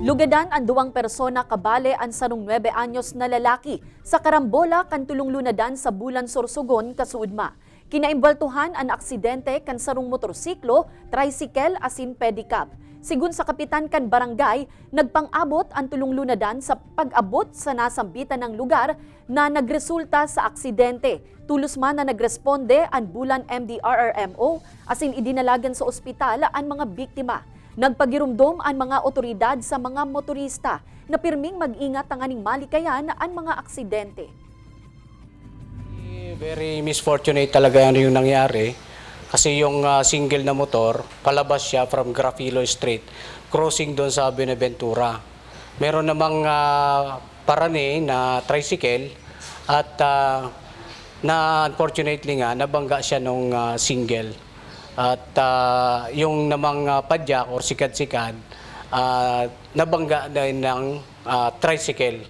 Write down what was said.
Lugadan ang duwang persona kabale ang sarong 9 anyos na lalaki sa karambola kan tulong lunadan sa Bulan Sorsogon, Kasuudma. Kinaimbweltuhan ang aksidente kan sarong motorsiklo, tricycle asin pedicab. Sigun sa kapitan kan barangay, nagpang-abot ang tulong lunadan sa pag-abot sa nasambitan ng lugar na nagresulta sa aksidente. Tulos man na nagresponde ang Bulan MDRRMO asin idinalagan sa ospital ang mga biktima. Nagpagirumdom ang mga otoridad sa mga motorista na pirming mag-ingat ang aning malikayan ang mga aksidente. Very misfortunate talaga yung nangyari kasi yung single na motor, palabas siya from Grafilo Street, crossing doon sa Benaventura. Meron namang parane na tricycle at na unfortunately nga nabangga siya nung single. At yung namang padyak or sikat-sikat, nabangga din ng tricycle.